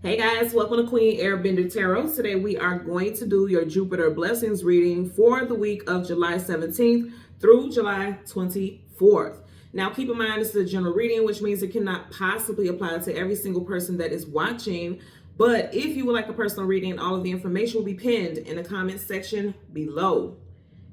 Hey guys, welcome to Queen Airbender Tarot. Today we are going to do your Jupiter Blessings reading for the week of July 17th through July 24th. Now keep in mind this is a general reading, which means it cannot possibly apply to every single person that is watching. But if you would like a personal reading, all of the information will be pinned in the comment section below.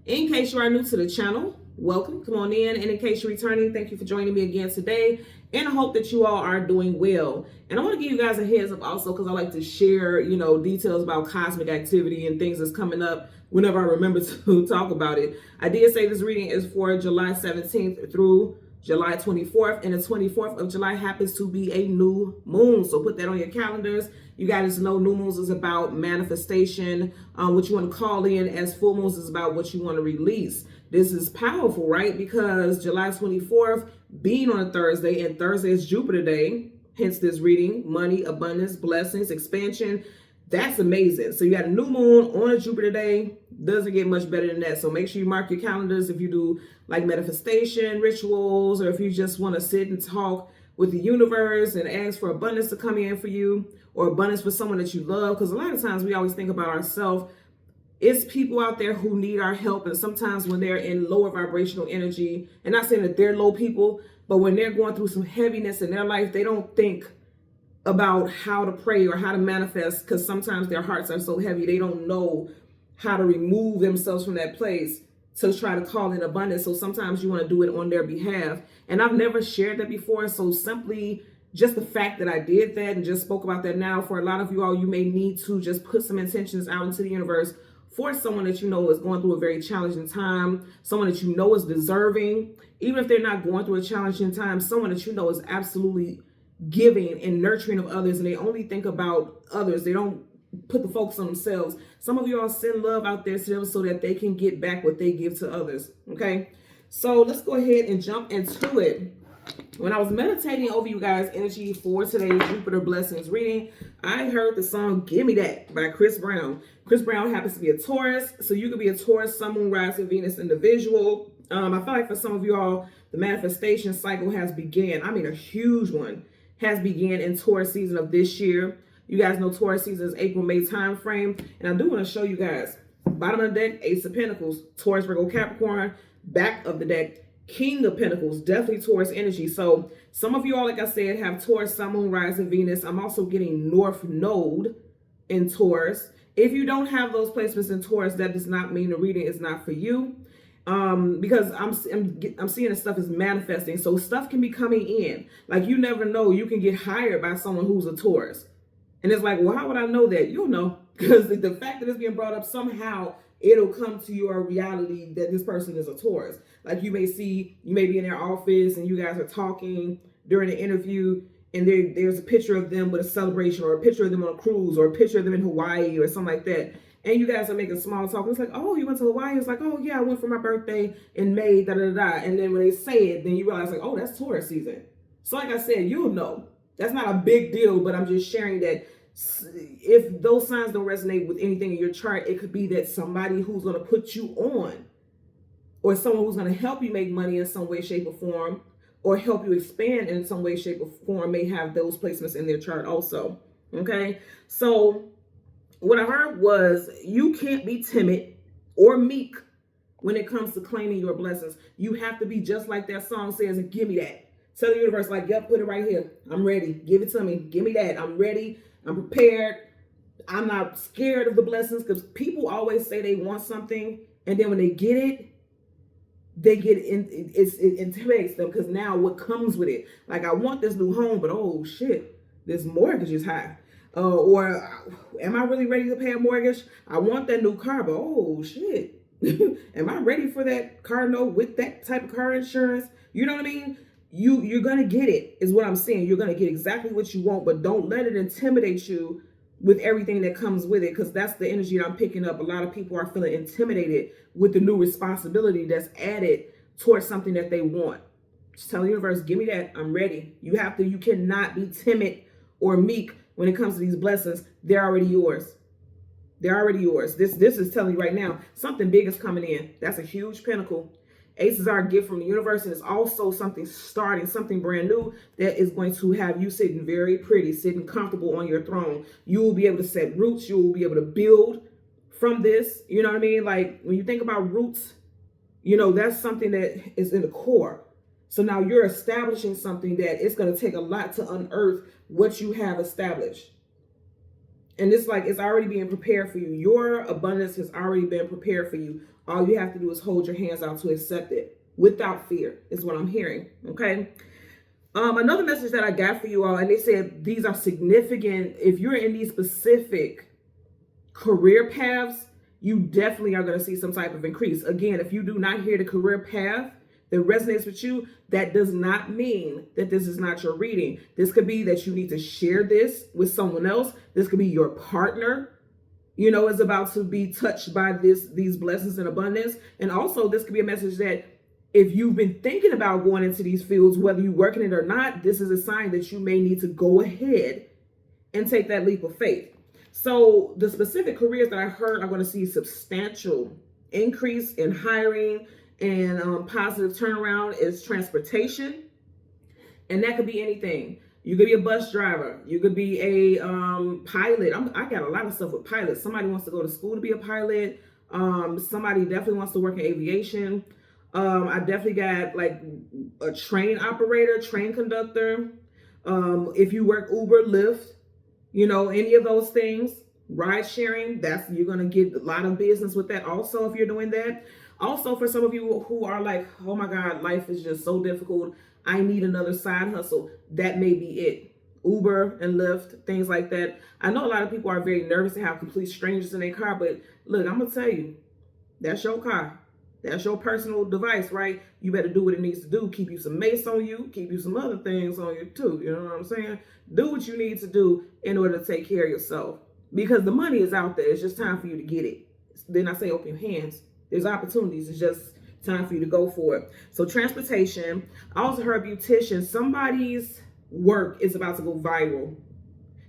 In case you are new to the channel, welcome, come on in. And in case you're returning, thank you for joining me again today. And I hope that you all are doing well. And I want to give you guys a heads up also because I like to share, details about cosmic activity and things that's coming up whenever I remember to talk about it. I did say this reading is for July 17th through July 24th, and the 24th of July happens to be a new moon. So put that on your calendars. You guys know new moons is about manifestation, what you want to call in, as full moons is about what you want to release. This is powerful, right? Because July 24th being on a Thursday, and Thursday is Jupiter Day, hence this reading, money, abundance, blessings, expansion. That's amazing. So you got a new moon on a Jupiter Day. Doesn't get much better than that. So make sure you mark your calendars if you do like manifestation rituals, or if you just want to sit and talk with the universe and ask for abundance to come in for you, or abundance for someone that you love. Because a lot of times we always think about ourselves. It's people out there who need our help. And sometimes when they're in lower vibrational energy, and not saying that they're low people, but when they're going through some heaviness in their life, they don't think about how to pray or how to manifest, because sometimes their hearts are so heavy they don't know how to remove themselves from that place to try to call in abundance. So sometimes you want to do it on their behalf. And I've never shared that before. So simply just the fact that I did that and just spoke about that now, for a lot of you all, you may need to just put some intentions out into the universe for someone that you know is going through a very challenging time, someone that you know is deserving. Even if they're not going through a challenging time, someone that you know is absolutely giving and nurturing of others, and they only think about others. They don't put the focus on themselves. Some of you all send love out there to them so that they can get back what they give to others. Okay, so let's go ahead and jump into it. When I was meditating over you guys' energy for today's Jupiter Blessings reading, I heard the song Gimme That by Chris Brown. Chris Brown happens to be a Taurus, so you could be a Taurus, Sun, Moon, Rising, Venus individual. I feel like for some of you all, the manifestation cycle has began. I mean, a huge one has began in Taurus season of this year. You guys know Taurus season is April, May time frame. And I do want to show you guys, bottom of the deck, Ace of Pentacles, Taurus, Virgo, Capricorn. Back of the deck, King of Pentacles, definitely Taurus energy. So some of you all, like I said, have Taurus, Sun, Moon, Rising, Venus. I'm also getting North Node in Taurus. If you don't have those placements in Taurus, that does not mean the reading is not for you. Because I'm seeing that stuff is manifesting. So stuff can be coming in. Like, you never know. You can get hired by someone who's a Taurus. And it's like, well, how would I know that? You'll know. Because the fact that it's being brought up, somehow it'll come to your reality that this person is a Taurus. Like, you may be in their office and you guys are talking during the interview, and there's a picture of them with a celebration, or a picture of them on a cruise, or a picture of them in Hawaii or something like that. And you guys are making small talk. It's like, oh, you went to Hawaii? It's like, oh, yeah, I went for my birthday in May, da-da-da-da. And then when they say it, then you realize, like, oh, that's Taurus season. So like I said, you'll know. That's not a big deal, but I'm just sharing that if those signs don't resonate with anything in your chart, it could be that somebody who's going to put you on, or someone who's going to help you make money in some way, shape, or form, or help you expand in some way, shape, or form, may have those placements in their chart also. Okay, so what I heard was you can't be timid or meek when it comes to claiming your blessings. You have to be just like that song says, and give me that. Tell the universe, like, yep, put it right here. I'm ready. Give it to me. Give me that. I'm ready. I'm prepared. I'm not scared of the blessings, because people always say they want something, and then when they get it, it intimidates them, because now what comes with it? Like, I want this new home, but oh shit, this mortgage is high. Or am I really ready to pay a mortgage? I want that new car, but oh shit, am I ready for that car note with that type of car insurance? You know what I mean? You're gonna get it, is what I'm saying. You're gonna get exactly what you want, but don't let it intimidate you with everything that comes with it, because that's the energy that I'm picking up. A lot of people are feeling intimidated with the new responsibility that's added towards something that they want. Just tell the universe, give me that. I'm ready. You cannot be timid or meek when it comes to these blessings. They're already yours. They're already yours. This is telling you right now, something big is coming in. That's a huge pinnacle. Aces are a gift from the universe, and it's also something starting, something brand new that is going to have you sitting very pretty, sitting comfortable on your throne. You will be able to set roots. You will be able to build from this. You know what I mean? Like when you think about roots, you know, that's something that is in the core. So now you're establishing something that it's going to take a lot to unearth what you have established. And it's like it's already being prepared for you. Your abundance has already been prepared for you. All you have to do is hold your hands out to accept it without fear, is what I'm hearing. Okay. Another message that I got for you all, and they said these are significant. If you're in these specific career paths, you definitely are going to see some type of increase. Again, if you do not hear the career path that resonates with you, that does not mean that this is not your reading. This could be that you need to share this with someone else. This could be your partner, you know, is about to be touched by these blessings and abundance. And also this could be a message that if you've been thinking about going into these fields, whether you're working it or not, this is a sign that you may need to go ahead and take that leap of faith. So the specific careers that I heard are going to see substantial increase in hiring and positive turnaround is transportation. And that could be anything. You could be a bus driver. You could be a pilot. I got a lot of stuff with pilots. Somebody wants to go to school to be a pilot. Somebody definitely wants to work in aviation. I definitely got like a train operator, train conductor. If you work Uber, Lyft, you know, any of those things, ride sharing, you're going to get a lot of business with that also if you're doing that. Also, for some of you who are like, oh my God, life is just so difficult, I need another side hustle, that may be it. Uber and Lyft, things like that. I know a lot of people are very nervous to have complete strangers in their car, but look, I'm going to tell you, that's your car. That's your personal device, right? You better do what it needs to do. Keep you some mace on you. Keep you some other things on you too. You know what I'm saying? Do what you need to do in order to take care of yourself. Because the money is out there. It's just time for you to get it. Then I say open your hands. There's opportunities. It's just time for you to go for it. So transportation. I also heard beautician. Somebody's work is about to go viral.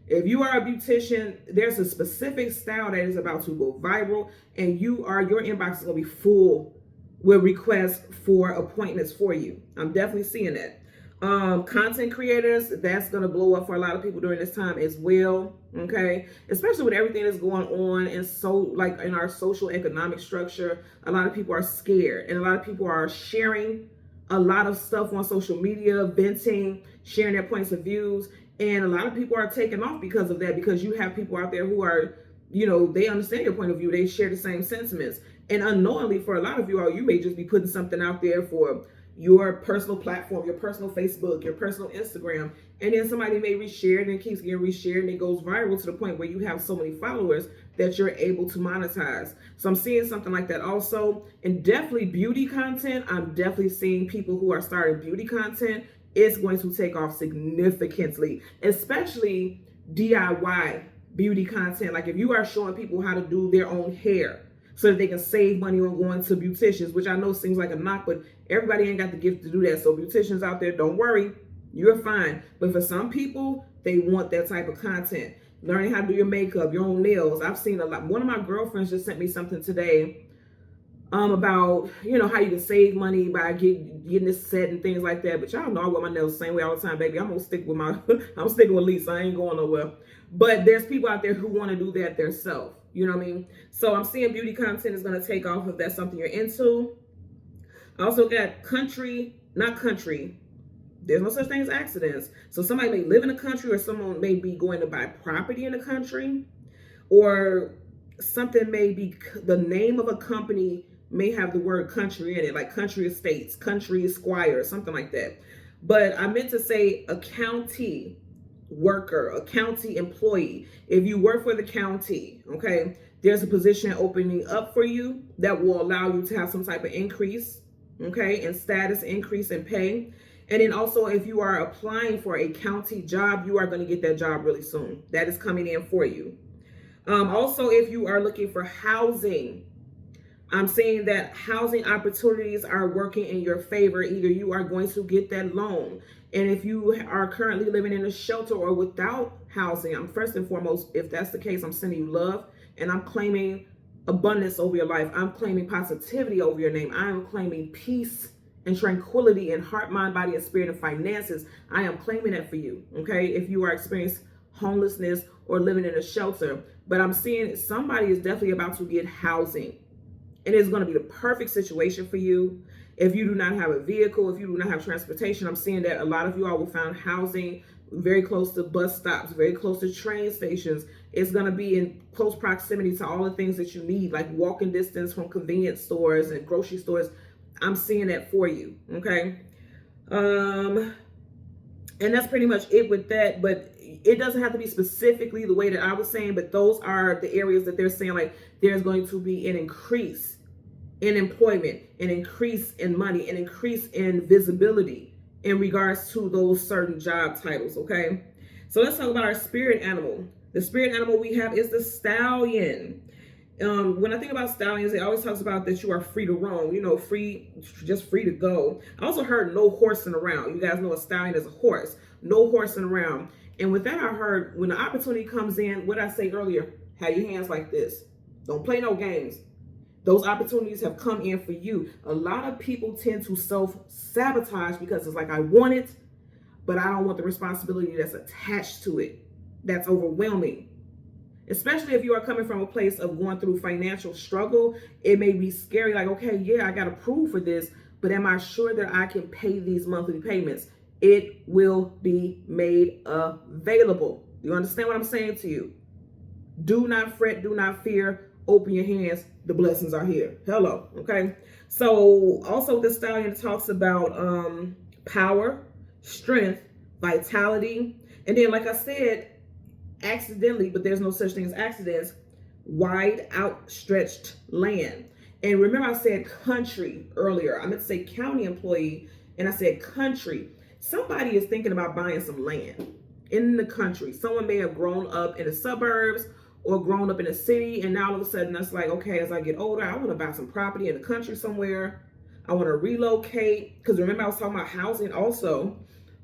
If you are a beautician, there's a specific style that is about to go viral, and your inbox is going to be full with requests for appointments for you. I'm definitely seeing that. Content creators, that's going to blow up for a lot of people during this time as well. Okay. Especially with everything that's going on. And so like in our social economic structure, a lot of people are scared, and a lot of people are sharing a lot of stuff on social media, venting, sharing their points of views. And a lot of people are taking off because of that, because you have people out there who are, you know, they understand your point of view. They share the same sentiments. And unknowingly, for a lot of you all, you may just be putting something out there for your personal platform, your personal Facebook, your personal Instagram. And then somebody may reshare it, and it keeps getting reshared, and it goes viral to the point where you have so many followers that you're able to monetize. So I'm seeing something like that also. And definitely beauty content. I'm definitely seeing people who are starting beauty content. It's going to take off significantly, especially DIY beauty content. Like if you are showing people how to do their own hair so that they can save money on going to beauticians, which I know seems like a knock, but everybody ain't got the gift to do that. So beauticians out there, don't worry, you're fine. But for some people, they want that type of content. Learning how to do your makeup, your own nails. I've seen a lot. One of my girlfriends just sent me something today about, you know, how you can save money by getting this set and things like that. But y'all know I wear my nails the same way all the time, baby. I'm gonna stick with I'm sticking with Lisa. I ain't going nowhere. But there's people out there who want to do that themselves. You know what I mean? So I'm seeing beauty content is gonna take off if that's something you're into. I also got not country. There's no such thing as accidents. So somebody may live in a country, or someone may be going to buy property in a country, or something may be, the name of a company may have the word country in it, like country estates, country esquire, something like that. But I meant to say a county worker, a county employee. If you work for the county, okay, there's a position opening up for you that will allow you to have some type of increase, okay, in status, increase in pay. And then also, if you are applying for a county job, you are going to get that job really soon. That is coming in for you. Also, if you are looking for housing, I'm seeing that housing opportunities are working in your favor. Either you are going to get that loan. And if you are currently living in a shelter or without housing, I'm first and foremost, if that's the case, I'm sending you love, and I'm claiming abundance over your life. I'm claiming positivity over your name. I am claiming peace and tranquility in heart, mind, body, and spirit, and finances. I am claiming that for you. Okay. If you are experiencing homelessness or living in a shelter, but I'm seeing somebody is definitely about to get housing, and it's going to be the perfect situation for you. If you do not have a vehicle, if you do not have transportation, I'm seeing that a lot of you all will find housing very close to bus stops, very close to train stations. It's going to be in close proximity to all the things that you need, like walking distance from convenience stores and grocery stores. I'm seeing that for you. Okay. And that's pretty much it with that, but it doesn't have to be specifically the way that I was saying, but those are the areas that they're saying, like, there's going to be an increase in employment, an increase in money, an increase in visibility in regards to those certain job titles. Okay. So let's talk about our spirit animal. The spirit animal we have is the stallion. When I think about stallions, it always talks about that you are free to roam, free, just free to go. I also heard no horsing around. You guys know a stallion is a horse, no horsing around. And with that, I heard when the opportunity comes in, what I say earlier, have your hands like this. Don't play no games. Those opportunities have come in for you. A lot of people tend to self-sabotage because it's like, I want it, but I don't want the responsibility that's attached to it. That's overwhelming. Especially if you are coming from a place of going through financial struggle, it may be scary. Like, okay, yeah, I got to prove for this, but am I sure that I can pay these monthly payments? It will be made available. You understand what I'm saying to you? Do not fret, do not fear. Open your hands. The blessings are here. Hello. Okay. So also the stallion talks about power, strength, vitality. And then, like I said, accidentally, but there's no such thing as accidents, wide outstretched land. And remember I said country earlier. I meant to say county employee, and I said country. Somebody is thinking about buying some land in the country. Someone may have grown up in the suburbs or grown up in a city, and now all of a sudden that's like, okay, as I get older, I want to buy some property in the country somewhere. I want to relocate, because remember I was talking about housing also.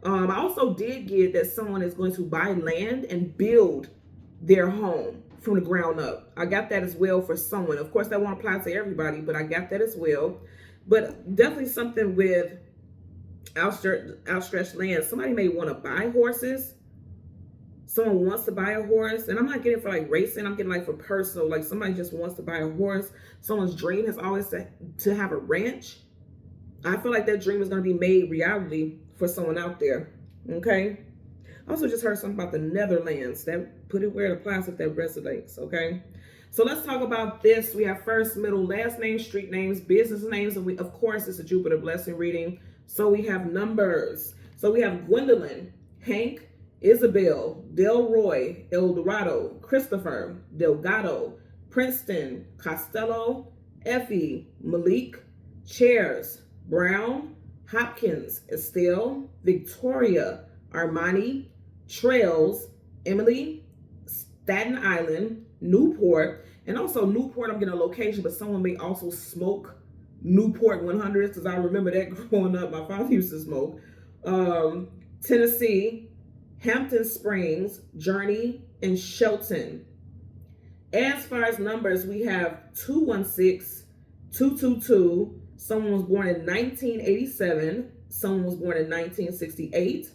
I also did get that someone is going to buy land and build their home from the ground up. I got that as well for someone. Of course, that won't apply to everybody, but I got that as well. But definitely something with outstretched land. Somebody may want to buy horses. Someone wants to buy a horse, and I'm not getting for like racing. I'm getting like for personal. Like somebody just wants to buy a horse. Someone's dream has always to have a ranch. I feel like that dream is going to be made reality for someone out there. Okay. I also just heard something about the Netherlands. That put it where it applies if that resonates. Okay. So let's talk about this. We have first, middle, last name, street names, business names, and we, of course, it's a Jupiter blessing reading. So we have numbers. So we have Gwendolyn, Hank, Isabel, Delroy, Eldorado, Christopher, Delgado, Princeton, Costello, Effie, Malik, Chairs, Brown, Hopkins, Estelle, Victoria, Armani, Trails, Emily, Staten Island, Newport, and also Newport, I'm getting a location, but someone may also smoke Newport 100s, because I remember that growing up. My father used to smoke. Tennessee, Hampton Springs, Journey, and Shelton. As far as numbers, we have 216, 222. Someone was born in 1987. Someone was born in 1968.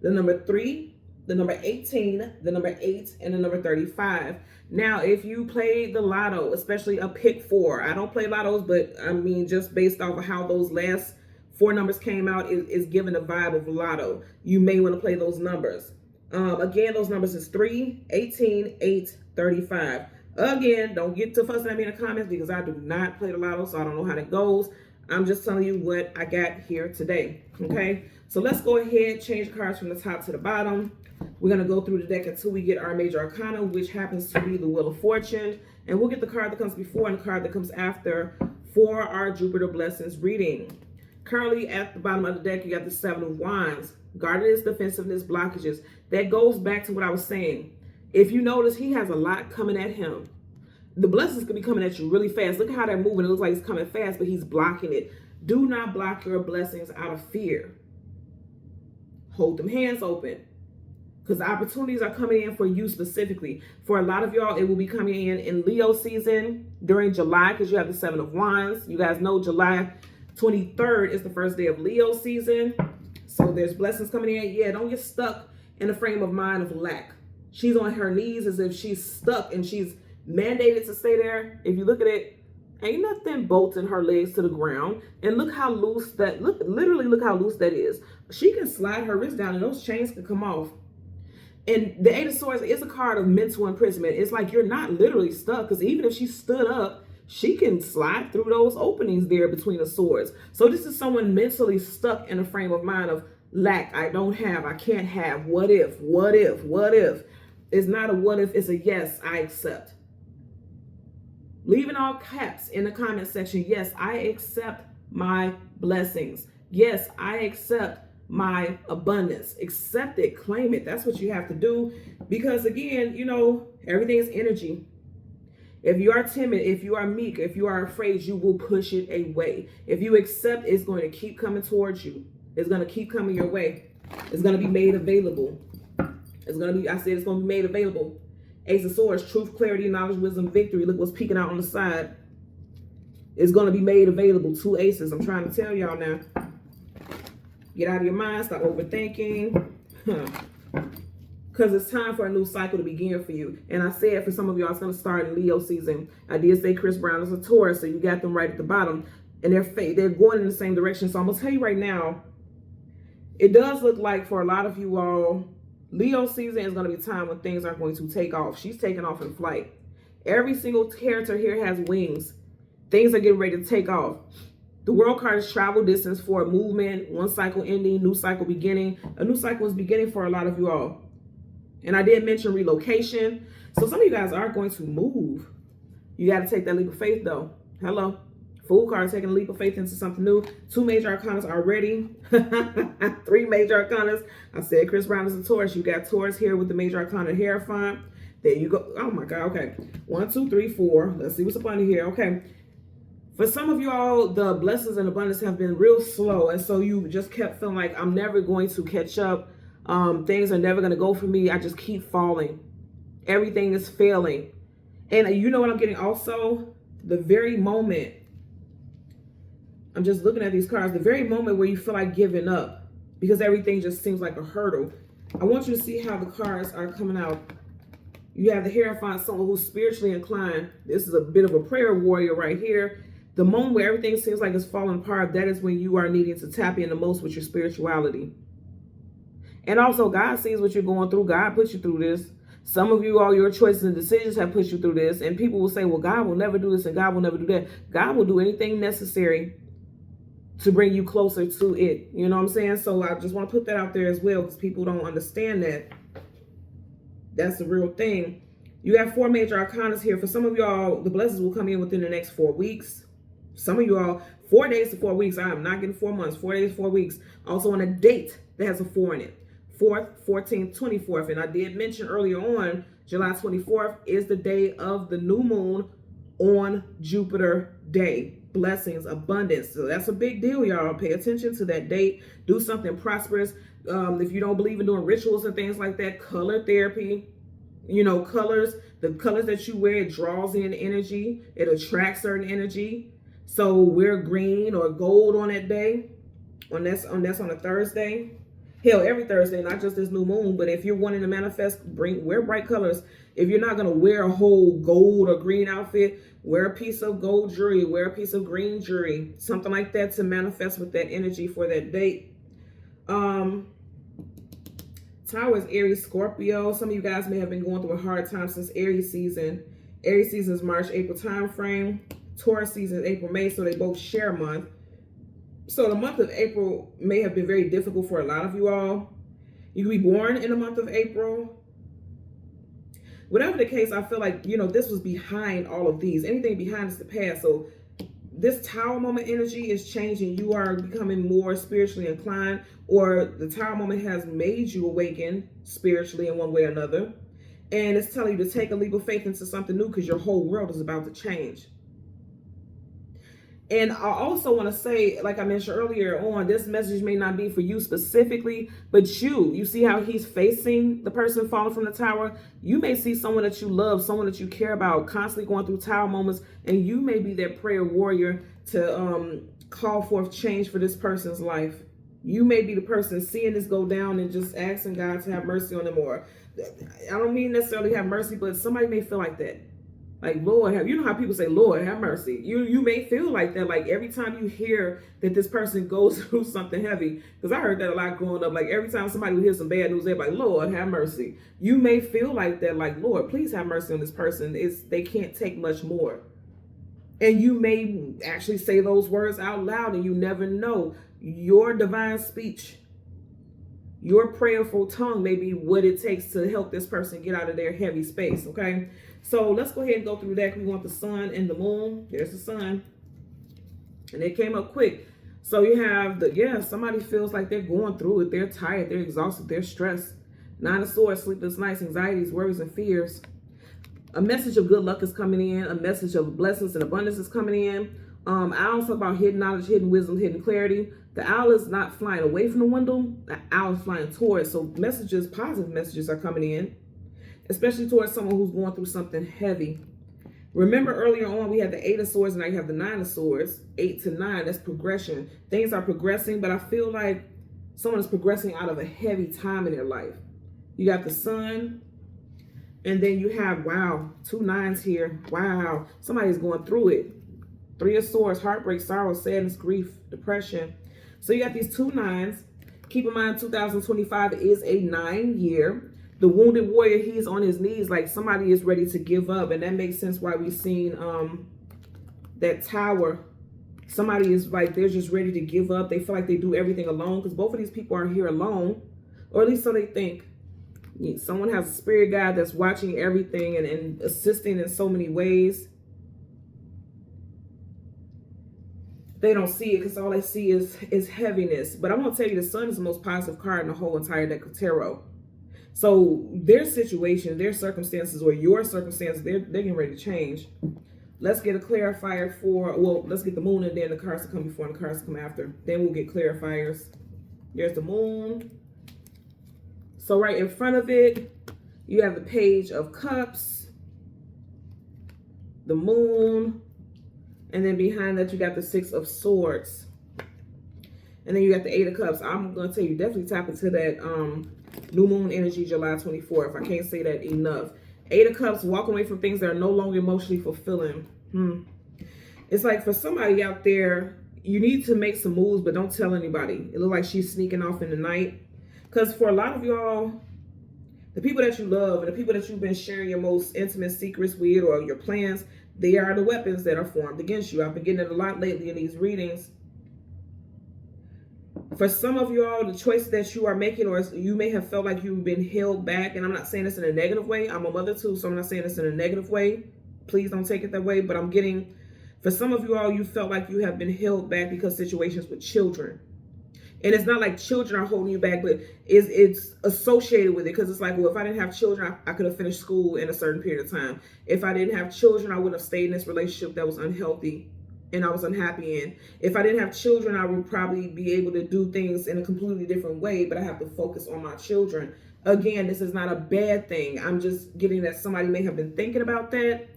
The number 3, the number 18, the number 8, and the number 35. Now, if you play the lotto, especially a pick 4, I don't play lottos, but I mean, just based off of how those last 4 numbers came out, is given a vibe of lotto. You may want to play those numbers. Again, those numbers is 3, 18, 8, 35. Again, don't get to fussing at me in the comments because I do not play the lotto, so I don't know how that goes. I'm just telling you what I got here today. Okay, so let's go ahead, change the cards from the top to the bottom. We're going to go through the deck until we get our major arcana, which happens to be the Wheel of Fortune. And we'll get the card that comes before and the card that comes after for our Jupiter Blessings reading. Currently at the bottom of the deck, you got the 7 of Wands. Guardedness, defensiveness, blockages. That goes back to what I was saying. If you notice, he has a lot coming at him. The blessings could be coming at you really fast. Look at how they're moving. It looks like it's coming fast, but he's blocking it. Do not block your blessings out of fear. Hold them hands open. because opportunities are coming in for you specifically. For a lot of y'all, it will be coming in Leo season during July, because you have the Seven of Wands. You guys know July 23rd is the first day of Leo season. So there's blessings coming in. Yeah, don't get stuck in a frame of mind of lack. She's on her knees as if she's stuck and she's mandated to stay there. If you look at it, ain't nothing bolting her legs to the ground. And look how loose that, literally look how loose that is. She can slide her wrist down and those chains can come off. And the Eight of Swords is a card of mental imprisonment. It's like you're not literally stuck, because even if she stood up, she can slide through those openings there between the swords. So this is someone mentally stuck in a frame of mind of lack. I don't have, I can't have, what if, what if, what if. It's not a what if, it's a yes, I accept. Leaving all caps in the comment section. Yes, I accept my blessings. Yes, I accept my abundance. Accept it, claim it. That's what you have to do, because again, you know, everything is energy. If you are timid, if you are meek, if you are afraid, you will push it away. If you accept, it's going to keep coming towards you. It's going to keep coming your way. It's going to be made available. It's going to be, I said it's going to be made available. Ace of Swords, truth, clarity, knowledge, wisdom, victory. Look what's peeking out on the side. It's going to be made available. 2 aces. I'm trying to tell y'all now. Get out of your mind. Stop overthinking. Because it's time for a new cycle to begin for you. And I said for some of y'all, it's going to start in Leo season. I did say Chris Brown is a Taurus, so you got them right at the bottom. And they're going in the same direction. So I'm going to tell you right now, it does look like for a lot of you all, Leo season is going to be a time when things are going to take off. She's taking off in flight. Every single character here has wings. Things are getting ready to take off. The World card is travel distance for a movement, one cycle ending, new cycle beginning. A new cycle is beginning for a lot of you all. And I did mention relocation. So some of you guys are going to move. You got to take that leap of faith though. Hello. Fool card taking a leap of faith into something new. 2 major arcanas already. 3 major arcanas. I said Chris Brown is a Taurus. You got Taurus here with the major arcana Hierophant. There you go. Oh my God. Okay. 1, 2, 3, 4. Let's see what's up under here. Okay. For some of you all, the blessings and abundance have been real slow. And so you just kept feeling like I'm never going to catch up. Things are never going to go for me. I just keep falling. Everything is failing. And you know what I'm getting also? The very moment, I'm just looking at these cards, the very moment where you feel like giving up because everything just seems like a hurdle. I want you to see how the cards are coming out. You have the Hierophant, someone who's spiritually inclined. This is a bit of a prayer warrior right here. The moment where everything seems like it's falling apart, that is when you are needing to tap in the most with your spirituality. And also, God sees what you're going through. God put you through this. Some of you, all your choices and decisions have put you through this. And people will say, well, God will never do this and God will never do that. God will do anything necessary to bring you closer to it. You know what I'm saying? So I just want to put that out there as well, because people don't understand that. That's the real thing. You have 4 major arcanas here. For some of y'all, the blessings will come in within the next 4 weeks. Some of you all, 4 days to 4 weeks. I am not getting 4 months. 4 days, 4 weeks. Also on a date that has a 4 in it. 4th, 14th, 24th. And I did mention earlier on, July 24th is the day of the new moon on Jupiter day. Blessings, abundance. So that's a big deal, y'all. Pay attention to that date. Do something prosperous. If you don't believe in doing rituals and things like that, color therapy, you know, colors, the colors that you wear, it draws in energy. It attracts certain energy. So wear green or gold on that day. That's on a Thursday. Hell, every Thursday, not just this new moon. But if you're wanting to manifest, wear bright colors. If you're not going to wear a whole gold or green outfit, wear a piece of gold jewelry, wear a piece of green jewelry, something like that to manifest with that energy for that date. Tower is Aries, Scorpio. Some of you guys may have been going through a hard time since Aries season. Aries season is March, April time frame. Taurus season is April, May, so they both share a month. So the month of April may have been very difficult for a lot of you all. You could be born in the month of April. Whatever the case, I feel like, you know, this was behind all of these. Anything behind is the past. So this Tower moment energy is changing. You are becoming more spiritually inclined, or the Tower moment has made you awaken spiritually in one way or another. And it's telling you to take a leap of faith into something new because your whole world is about to change. And I also want to say, like I mentioned earlier on, this message may not be for you specifically, but you see how he's facing the person falling from the tower. You may see someone that you love, someone that you care about, constantly going through tower moments, and you may be that prayer warrior to call forth change for this person's life. You may be the person seeing this go down and just asking God to have mercy on them, or I don't mean necessarily have mercy, but somebody may feel like that. Like, Lord, you know how people say, Lord, have mercy. You may feel like that. Like every time you hear that this person goes through something heavy, because I heard that a lot growing up. Like every time somebody would hear some bad news, they're like, Lord, have mercy. You may feel like that, like, Lord, please have mercy on this person. They can't take much more. And you may actually say those words out loud, and you never know. Your divine speech, your prayerful tongue may be what it takes to help this person get out of their heavy space, okay? So let's go ahead and go through that. We want the sun and the moon. There's the sun. And it came up quick. So you have somebody feels like they're going through it. They're tired. They're exhausted. They're stressed. Nine of Swords, sleepless nights, anxieties, worries, and fears. A message of good luck is coming in. A message of blessings and abundance is coming in. Owls talk about hidden knowledge, hidden wisdom, hidden clarity. The owl is not flying away from the window. The owl is flying towards. So messages, positive messages are coming in, especially towards someone who's going through something heavy. Remember earlier on, we had the 8 of Swords, and now you have the 9 of Swords. 8 to 9, that's progression. Things are progressing, but I feel like someone is progressing out of a heavy time in their life. You got the sun, and then you have, wow, 2 9s here. Wow, somebody's going through it. 3 of Swords, heartbreak, sorrow, sadness, grief, depression. So you got these 2 9s. Keep in mind, 2025 is a 9 year. The wounded warrior, he's on his knees like somebody is ready to give up. And that makes sense why we've seen that tower. Somebody is like, they're just ready to give up. They feel like they do everything alone, because both of these people are here alone, or at least so they think. Someone has a spirit guide that's watching everything and assisting in so many ways. They don't see it because all they see is heaviness. But I'm going to tell you, the sun is the most positive card in the whole entire deck of tarot. So their situation, their circumstances, or your circumstances, they're getting ready to change. Let's get a clarifier for, well, let's get the moon, and then the cards to come before and the cards to come after. Then we'll get clarifiers. There's the moon. So right in front of it, you have the Page of Cups, the moon, and then behind that you got the 6 of Swords. And then you got the 8 of Cups. I'm going to tell you, definitely tap into that new moon energy July 24th. I can't say that enough. 8 of Cups, walking away from things that are no longer emotionally fulfilling. It's like for somebody out there, you need to make some moves, but don't tell anybody. It looks like she's sneaking off in the night. Because for a lot of y'all, the people that you love and the people that you've been sharing your most intimate secrets with, or your plans, they are the weapons that are formed against you. I've been getting it a lot lately in these readings. For some of y'all, the choice that you are making, or you may have felt like you've been held back, and I'm not saying this in a negative way. I'm a mother too, so I'm not saying this in a negative way. Please don't take it that way. But I'm getting, for some of you all, you felt like you have been held back because situations with children. And it's not like children are holding you back, but it's associated with it. Because it's like, well, if I didn't have children, I could have finished school in a certain period of time. If I didn't have children, I would have stayed in this relationship that was unhealthy and I was unhappy in. If I didn't have children, I would probably be able to do things in a completely different way, but I have to focus on my children. Again, this is not a bad thing. I'm just getting that somebody may have been thinking about that,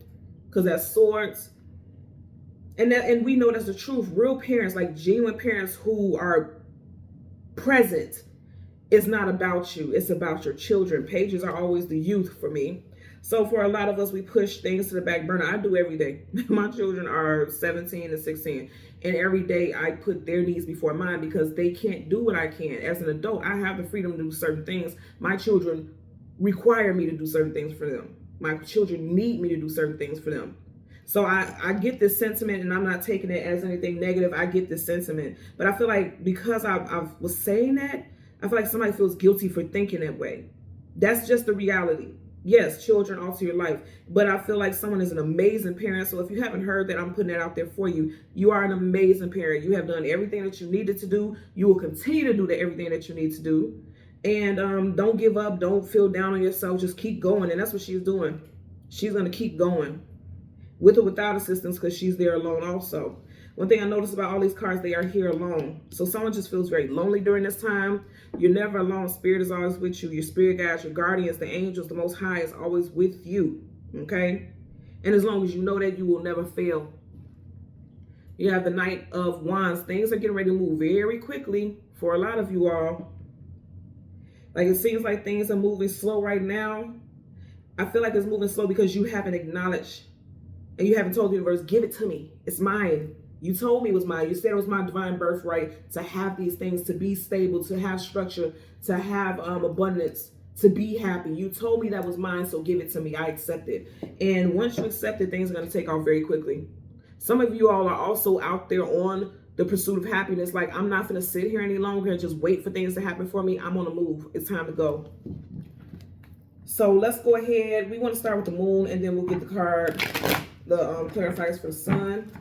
because that's Swords. And we know that's the truth. Real parents, like genuine parents who are present, it's not about you, it's about your children. Pages are always the youth for me. So for a lot of us, we push things to the back burner. I do every day. My children are 17 and 16, and every day I put their needs before mine, because they can't do what I can. As an adult, I have the freedom to do certain things. My children require me to do certain things for them. My children need me to do certain things for them. So I get this sentiment, and I'm not taking it as anything negative. I get this sentiment. But I feel like because I was saying that, I feel like somebody feels guilty for thinking that way. That's just the reality. Yes, children alter your life. But I feel like someone is an amazing parent. So if you haven't heard that, I'm putting that out there for you. You are an amazing parent. You have done everything that you needed to do. You will continue to do everything that you need to do. And don't give up. Don't feel down on yourself. Just keep going. And that's what she's doing. She's going to keep going, with or without assistance, because she's there alone also. One thing I noticed about all these cards, they are here alone. So someone just feels very lonely during this time. You're never alone. Spirit is always with you. Your spirit guides, your guardians, the angels, the Most High is always with you. Okay? And as long as you know that, you will never fail. You have the Knight of Wands. Things are getting ready to move very quickly for a lot of you all. Like, it seems like things are moving slow right now. I feel like it's moving slow because you haven't acknowledged and you haven't told the universe, give it to me. It's mine. You told me it was mine. You said it was my divine birthright to have these things, to be stable, to have structure, to have abundance, to be happy. You told me that was mine, so give it to me. I accept it. And once you accept it, things are going to take off very quickly. Some of you all are also out there on the pursuit of happiness. Like, I'm not going to sit here any longer and just wait for things to happen for me. I'm on the move. It's time to go. So let's go ahead. We want to start with the moon, and then we'll get the card, the clarifiers for the sun.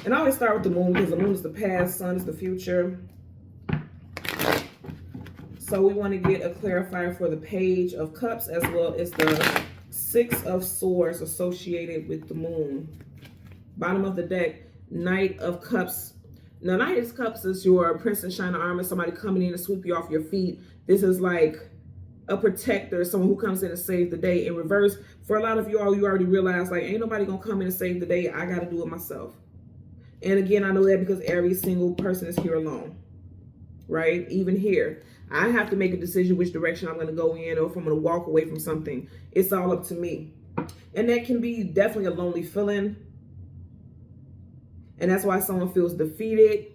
And I always start with the moon because the moon is the past, sun is the future. So we want to get a clarifier for the Page of Cups as well as the Six of Swords associated with the moon. Bottom of the deck, Knight of Cups. Now, Knight of Cups is your Prince in Shining Armor, somebody coming in to sweep you off your feet. This is like a protector, someone who comes in to save the day. In reverse, for a lot of you all, you already realize, like, ain't nobody gonna come in and save the day. I gotta do it myself. And again, I know that because every single person is here alone, right? Even here, I have to make a decision which direction I'm going to go in, or if I'm going to walk away from something. It's all up to me. And that can be definitely a lonely feeling. And that's why someone feels defeated.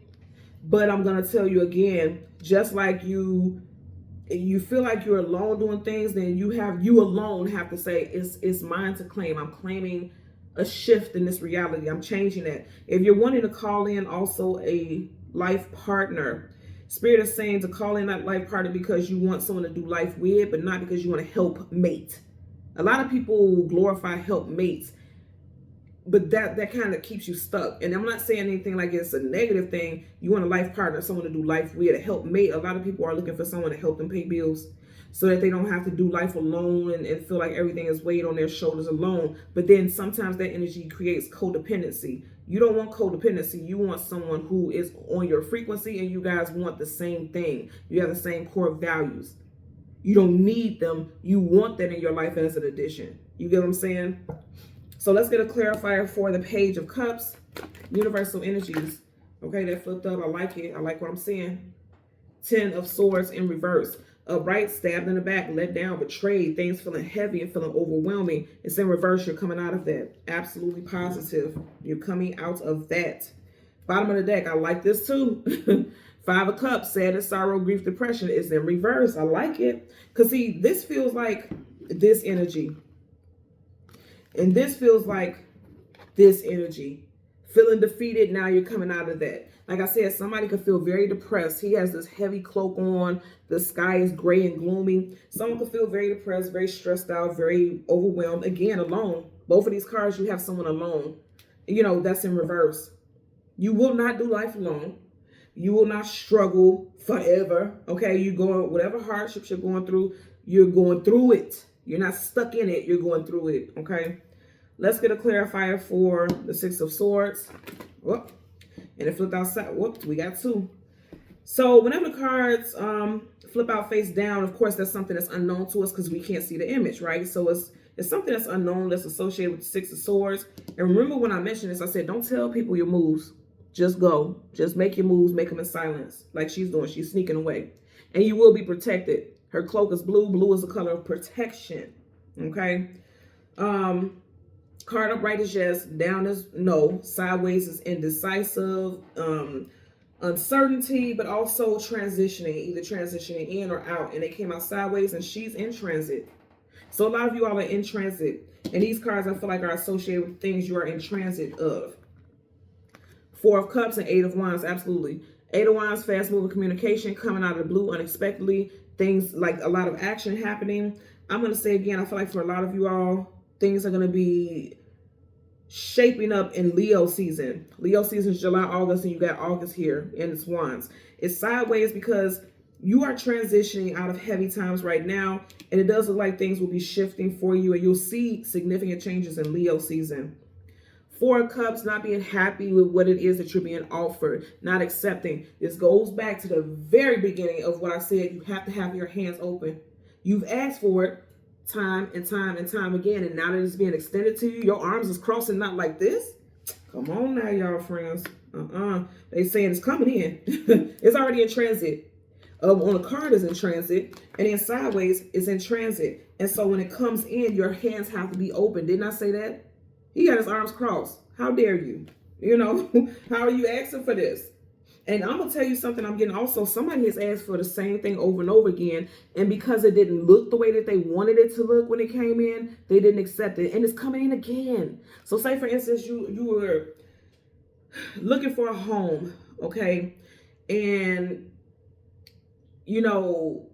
But I'm going to tell you again, just like you feel like you're alone doing things, then you alone have to say, it's mine to claim. I'm claiming a shift in this reality. I'm changing that. If you're wanting to call in also a life partner, Spirit is saying to call in that life partner because you want someone to do life with, but not because you want to help mate. A lot of people glorify help mates, but that kind of keeps you stuck. And I'm not saying anything like it's a negative thing. You want a life partner, someone to do life with, a help mate. A lot of people are looking for someone to help them pay bills, so that they don't have to do life alone and feel like everything is weighed on their shoulders alone. But then sometimes that energy creates codependency. You don't want codependency. You want someone who is on your frequency and you guys want the same thing. You have the same core values. You don't need them. You want that in your life as an addition. You get what I'm saying? So let's get a clarifier for the Page of Cups. Universal energies. Okay, that flipped up. I like it. I like what I'm seeing. 10 of Swords in reverse. Upright, stabbed in the back, let down, betrayed, things feeling heavy and feeling overwhelming. It's in reverse. You're coming out of that. Absolutely positive. You're coming out of that. Bottom of the deck, I like this too. 5 of Cups, sadness, sorrow, grief, depression is in reverse. I like it. Because see, this feels like this energy. And this feels like this energy. Feeling defeated, now you're coming out of that. Like I said, somebody could feel very depressed. He has this heavy cloak on. The sky is gray and gloomy. Someone could feel very depressed, very stressed out, very overwhelmed. Again, alone. Both of these cards, you have someone alone. You know, that's in reverse. You will not do life alone. You will not struggle forever. Okay, you go, whatever hardships you're going through it. You're not stuck in it. You're going through it. Okay. Let's get a clarifier for the 6 of Swords. Whoop. And it flipped outside. Whoops, we got 2. So whenever the cards flip out face down, of course, that's something that's unknown to us because we can't see the image, right? So it's something that's unknown that's associated with the 6 of Swords. And remember when I mentioned this, I said, don't tell people your moves. Just go. Just make your moves. Make them in silence like she's doing. She's sneaking away. And you will be protected. Her cloak is blue. Blue is the color of protection. Okay? Card upright is yes, down is no, sideways is indecisive, uncertainty, but also transitioning, either transitioning in or out. And they came out sideways and she's in transit. So a lot of you all are in transit. And these cards I feel like are associated with things you are in transit of. 4 of Cups and 8 of Wands, absolutely. 8 of Wands, fast moving communication, coming out of the blue unexpectedly. Things like a lot of action happening. I'm going to say again, I feel like for a lot of you all, things are going to be shaping up in Leo season. Leo season is July, August, and you got August here in its Wands. It's sideways because you are transitioning out of heavy times right now, and it does look like things will be shifting for you, and you'll see significant changes in Leo season. Four of Cups, not being happy with what it is that you're being offered, not accepting. This goes back to the very beginning of what I said. You have to have your hands open. You've asked for it time and time and time again, and now that it's being extended to you, your arms is crossing, not like this. Come on now, y'all friends. They saying it's coming in. It's already in transit. On the card is in transit, and then sideways is in transit. And so when it comes in, your hands have to be open. Didn't I say that? He got his arms crossed. How dare you? You know, how are you asking for this? And I'm going to tell you something I'm getting also. Somebody has asked for the same thing over and over again. And because it didn't look the way that they wanted it to look when it came in, they didn't accept it. And it's coming in again. So say, for instance, you were looking for a home, okay? And, you know,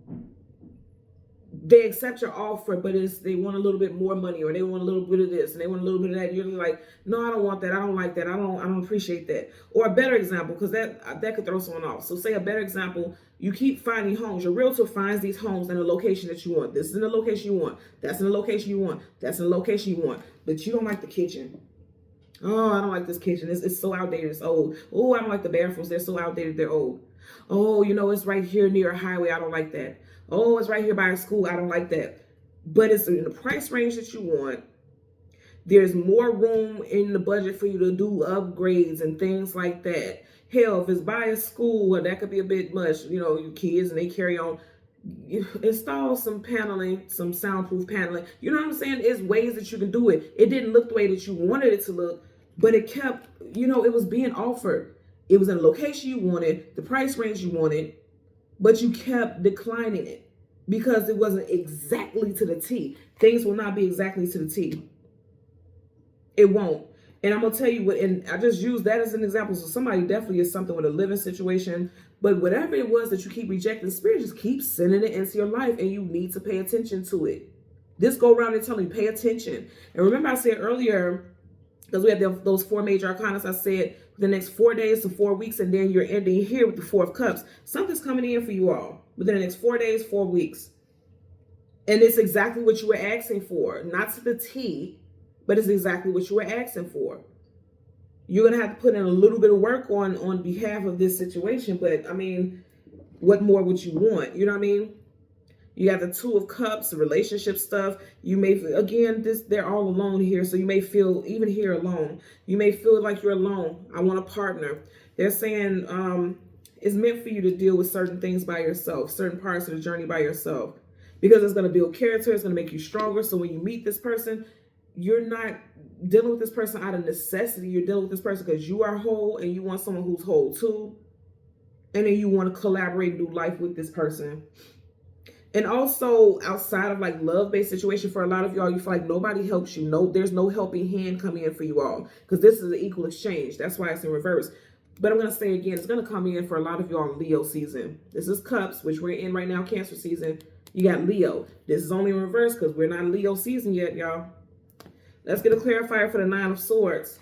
they accept your offer, but they want a little bit more money, or they want a little bit of this and they want a little bit of that. You're like, no, I don't want that. I don't like that. I don't appreciate that. Or a better example, because that could throw someone off. So say a better example, you keep finding homes. Your realtor finds these homes in the location that you want. This is in the location you want. That's in the location you want. That's in the location you want. But you don't like the kitchen. Oh, I don't like this kitchen. It's so outdated. It's old. Oh, I don't like the bathrooms. They're so outdated. They're old. Oh, you know, it's right here near a highway. I don't like that. Oh, it's right here by a school. I don't like that. But it's in the price range that you want. There's more room in the budget for you to do upgrades and things like that. Hell, if it's by a school, well, that could be a bit much. You know, your kids and they carry on. Install some paneling, some soundproof paneling. You know what I'm saying? There's ways that you can do it. It didn't look the way that you wanted it to look, but it kept, you know, it was being offered. It was in a location you wanted, the price range you wanted, but you kept declining it because it wasn't exactly to the T. Things will not be exactly to the T. It won't. And I'm going to tell you what, and I just use that as an example. So somebody definitely is something with a living situation, but whatever it was that you keep rejecting, Spirit just keeps sending it into your life, and you need to pay attention to it. This go around and telling you, pay attention. And remember I said earlier, because we had those four major arcanas, I said the next 4 days to 4 weeks, and then you're ending here with the Four of Cups. Something's coming in for you all within the next 4 days, 4 weeks. And it's exactly what you were asking for. Not to the T, but it's exactly what you were asking for. You're going to have to put in a little bit of work on behalf of this situation. But, I mean, what more would you want? You know what I mean? You got the Two of Cups, the relationship stuff. You may, again, they're all alone here. So you may feel, even here, alone. You may feel like you're alone. I want a partner. They're saying it's meant for you to deal with certain things by yourself, certain parts of the journey by yourself. Because it's going to build character. It's going to make you stronger. So when you meet this person, you're not dealing with this person out of necessity. You're dealing with this person because you are whole and you want someone who's whole too. And then you want to collaborate and do life with this person. And also outside of like love-based situation, for a lot of y'all, you feel like nobody helps you. No, there's no helping hand coming in for you all because this is an equal exchange. That's why it's in reverse. But I'm going to say again, it's going to come in for a lot of y'all in Leo season. This is Cups, which we're in right now, Cancer season. You got Leo. This is only in reverse because we're not in Leo season yet, y'all. Let's get a clarifier for the Nine of Swords.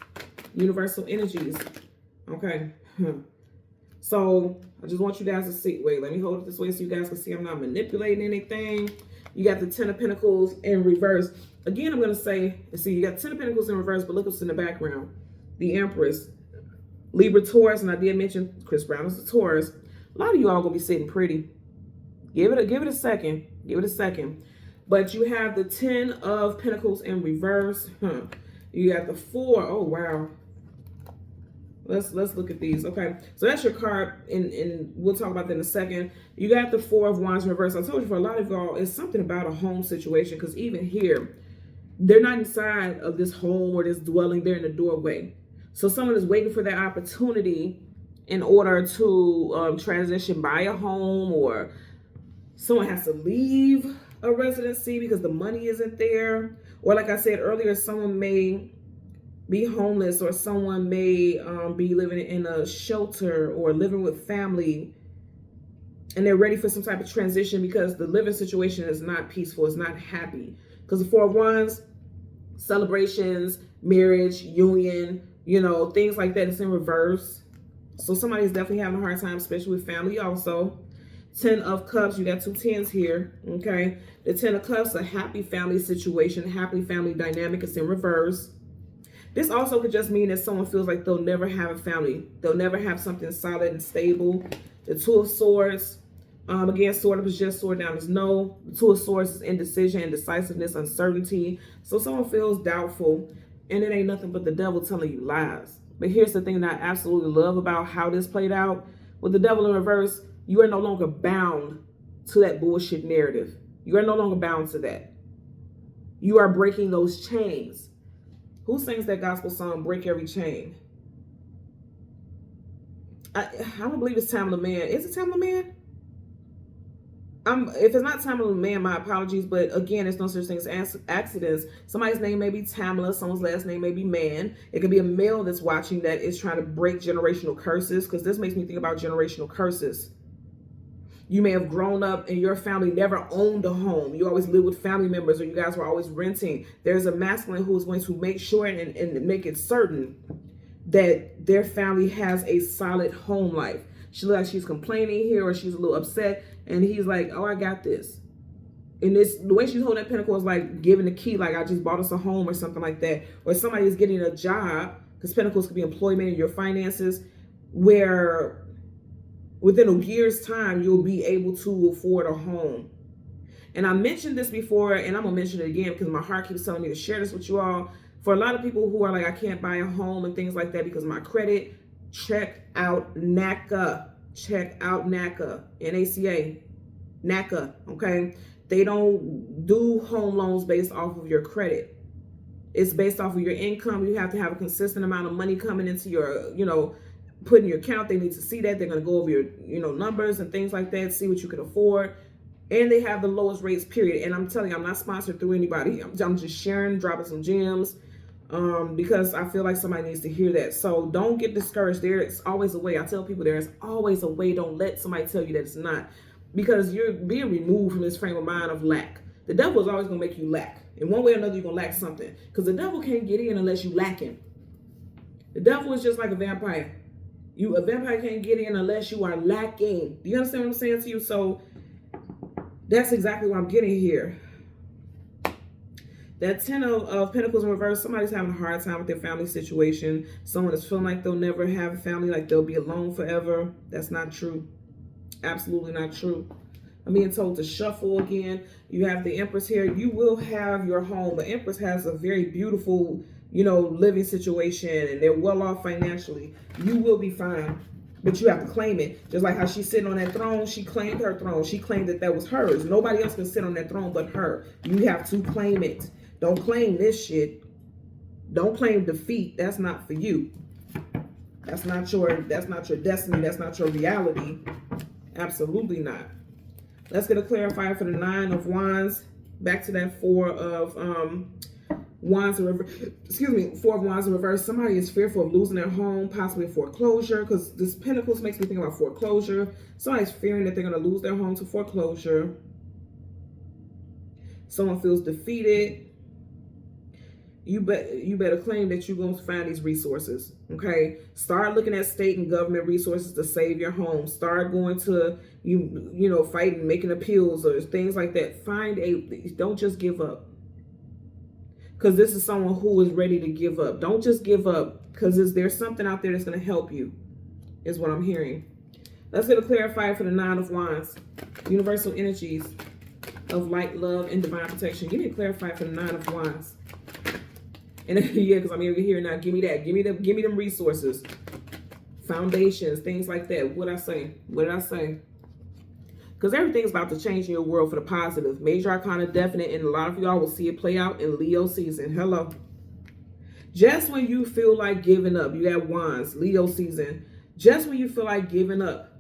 Universal energies. Okay. So I just want you guys to see. Wait, let me hold it this way so you guys can see I'm not manipulating anything. You got the Ten of Pentacles in reverse. Again, I'm going to say, see, you got Ten of Pentacles in reverse, but look what's in the background. The Empress. Libra, Taurus, and I did mention Chris Brown is a Taurus. A lot of you all going to be sitting pretty. Give it a second. Give it a second. But you have the Ten of Pentacles in reverse. You got the Four. Oh, wow. Let's look at these. Okay. So that's your card, and we'll talk about that in a second. You got the Four of Wands in reverse. I told you for a lot of y'all, it's something about a home situation, because even here, they're not inside of this home or this dwelling. They're in the doorway. So someone is waiting for that opportunity in order to transition, buy a home, or someone has to leave a residency because the money isn't there. Or like I said earlier, someone may be homeless, or someone may be living in a shelter or living with family, and they're ready for some type of transition because the living situation is not peaceful, it's not happy. Because the Four of Wands, celebrations, marriage, union, you know, things like that, it's in reverse. So somebody's definitely having a hard time, especially with family also. Ten of Cups, you got two tens here, okay? The Ten of Cups, a happy family situation, happy family dynamic, is in reverse. This also could just mean that someone feels like they'll never have a family. They'll never have something solid and stable. The Two of Swords, again, sword up is just, sword down is no. The Two of Swords is indecision, indecisiveness, uncertainty. So someone feels doubtful, and it ain't nothing but the devil telling you lies. But here's the thing that I absolutely love about how this played out. With the devil in reverse, you are no longer bound to that bullshit narrative. You are no longer bound to that. You are breaking those chains. Who sings that gospel song, Break Every Chain? I don't believe it's Tamla Man. Is it Tamla Man? If it's not Tamla Man, my apologies. But again, there's no such thing as accidents. Somebody's name may be Tamla. Someone's last name may be Man. It could be a male that's watching that is trying to break generational curses, because this makes me think about generational curses. You may have grown up and your family never owned a home. You always lived with family members, or you guys were always renting. There's a masculine who is going to make sure and make it certain that their family has a solid home life. She looks like she's complaining here, or she's a little upset, and he's like, oh, I got this. And this, the way she's holding that pentacle is like giving the key, like I just bought us a home or something like that. Or somebody is getting a job, because pentacles could be employment in your finances, where within a year's time, you'll be able to afford a home. And I mentioned this before, and I'm going to mention it again because my heart keeps telling me to share this with you all. For a lot of people who are like, I can't buy a home and things like that because of my credit, check out NACA. Check out NACA. N-A-C-A. NACA, okay? They don't do home loans based off of your credit. It's based off of your income. You have to have a consistent amount of money coming into your, put in your account. They need to see that. They're going to go over your, numbers and things like that, see what you can afford. And they have the lowest rates, period. And I'm telling you, I'm not sponsored through anybody. I'm just sharing, dropping some gems, because I feel like somebody needs to hear that. So don't get discouraged. There's always a way. I tell people there's always a way. Don't let somebody tell you that it's not, because you're being removed from this frame of mind of lack. The devil is always going to make you lack. In one way or another, you're going to lack something, because the devil can't get in unless you lacking. The devil is just like a vampire. A vampire can't get in unless you are lacking. Do you understand what I'm saying to you? So that's exactly what I'm getting here. That 10 of Pentacles in reverse, somebody's having a hard time with their family situation. Someone is feeling like they'll never have a family, like they'll be alone forever. That's not true. Absolutely not true. I'm being told to shuffle again. You have the Empress here. You will have your home. The Empress has a very beautiful, living situation, and they're well off financially. You will be fine, but you have to claim it. Just like how she's sitting on that throne, she claimed her throne. She claimed that was hers. Nobody else can sit on that throne but her. You have to claim it. Don't claim this shit. Don't claim defeat. That's not for you. That's not your destiny. That's not your reality. Absolutely not. Let's get a clarifier for the 9 of Wands. Back to that 4 of Wands in reverse. Excuse me, 4 of Wands in reverse. Somebody is fearful of losing their home, possibly foreclosure, because this Pentacles makes me think about foreclosure. Somebody's fearing that they're going to lose their home to foreclosure. Someone feels defeated. You better claim that you're going to find these resources, okay? Start looking at state and government resources to save your home. Start going to, fighting, making appeals or things like that. Don't just give up. Because this is someone who is ready to give up. Don't just give up, because there's something out there that's going to help you, is what I'm hearing. Let's get a clarifier for the 9 of Wands. Universal energies of light, love, and divine protection. Give me a clarifier for the 9 of Wands. And yeah, because I'm over here now. Give me that. Give me them resources, foundations, things like that. What did I say? Because everything's about to change in your world for the positive. Major arcana definite, and a lot of y'all will see it play out in Leo season. Hello. Just when you feel like giving up, you got Wands, Leo season. Just when you feel like giving up,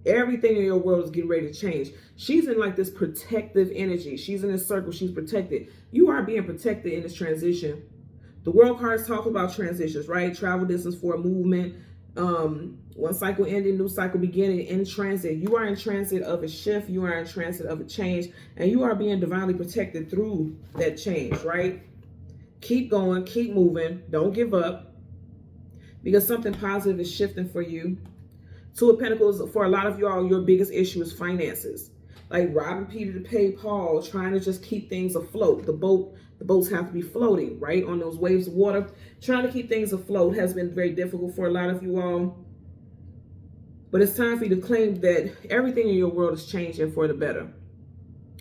everything in your world is getting ready to change. She's in like this protective energy. She's in this circle. She's protected. You are being protected in this transition. The world cards talk about transitions, right? Travel distance for a movement. One cycle ending, new cycle beginning, in transit. You are in transit of a shift. You are in transit of a change. And you are being divinely protected through that change, right? Keep going. Keep moving. Don't give up. Because something positive is shifting for you. 2 of Pentacles, for a lot of y'all, your biggest issue is finances. like robbing Peter to pay Paul, trying to just keep things afloat. The boats have to be floating, right, on those waves of water. Trying to keep things afloat has been very difficult for a lot of you all. But it's time for you to claim that everything in your world is changing for the better.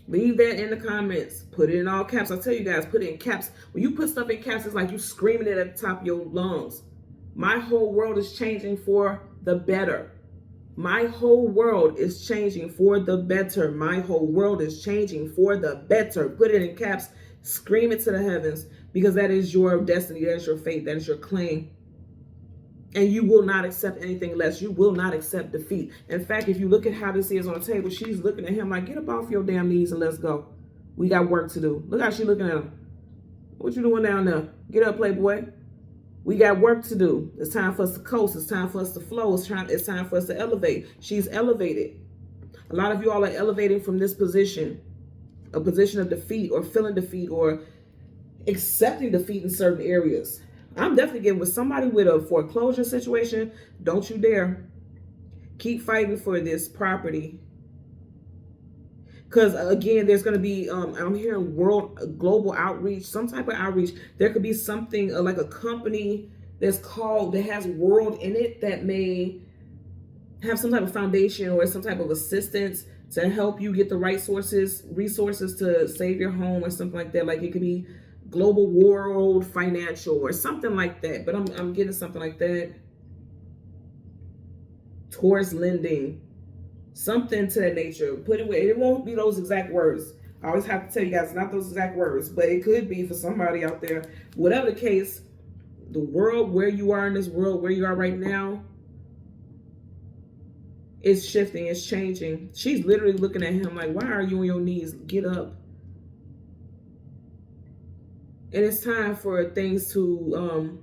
Leave that in the comments. Put it in all caps. I tell you guys, put it in caps. When you put stuff in caps, it's like you screaming it at the top of your lungs. My whole world is changing for the better. My whole world is changing for the better. My whole world is changing for the better. Put it in caps. Scream it to the heavens, because that is your destiny. That is your fate. That is your claim. And you will not accept anything less. You will not accept defeat. In fact, if you look at how this is on the table, she's looking at him like, get up off your damn knees and let's go. We got work to do. Look how she's looking at him. What you doing down there? Get up, playboy. We got work to do. It's time for us to coast. It's time for us to flow. It's time for us to elevate. She's elevated. A lot of you all are elevating from this position, a position of defeat or feeling defeat or accepting defeat in certain areas. I'm definitely getting with somebody with a foreclosure situation. Don't you dare. Keep fighting for this property. Because again, there's going to be, I'm hearing global outreach, some type of outreach. There could be something like a company that has world in it that may have some type of foundation or some type of assistance to help you get the right resources to save your home or something like that. Like it could be global world financial or something like that, but I'm getting something like that. Towards lending, something to that nature. Put it away. It won't be those exact words. I always have to tell you guys, not those exact words, but it could be for somebody out there. Whatever the case, the world where you are in this world, where you are right now, it's shifting, it's changing. She's literally looking at him like, why are you on your knees? Get up. And it's time for things to,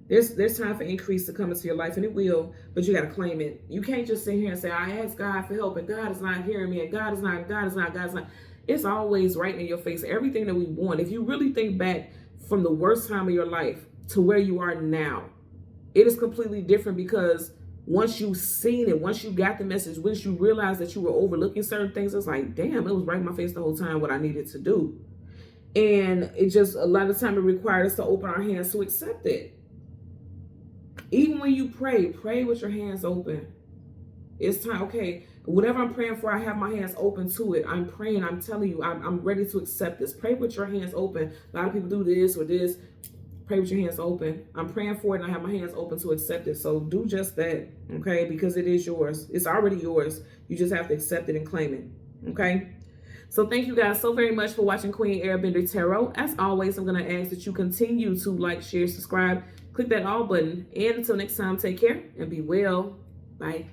there's time for increase to come into your life, and it will, but you got to claim it. You can't just sit here and say, I asked God for help, and God is not hearing me, and God is not. It's always right in your face, everything that we want. If you really think back from the worst time of your life to where you are now, it is completely different, because once you've seen it, once you got the message, once you realize that you were overlooking certain things, it's like, damn, it was right in my face the whole time what I needed to do. And it just, a lot of time it required us to open our hands to accept it. Even when you pray with your hands open. It's time, okay, whatever I'm praying for, I have my hands open to it. I'm praying, I'm telling you, I'm ready to accept this. Pray with your hands open. A lot of people do this or this. Pray with your hands open. I'm praying for it and I have my hands open to accept it. So do just that, okay? Because it is yours. It's already yours. You just have to accept it and claim it, okay? So thank you guys so very much for watching Queen Airbender Tarot. As always, I'm going to ask that you continue to like, share, subscribe, click that all button. And until next time, take care and be well. Bye.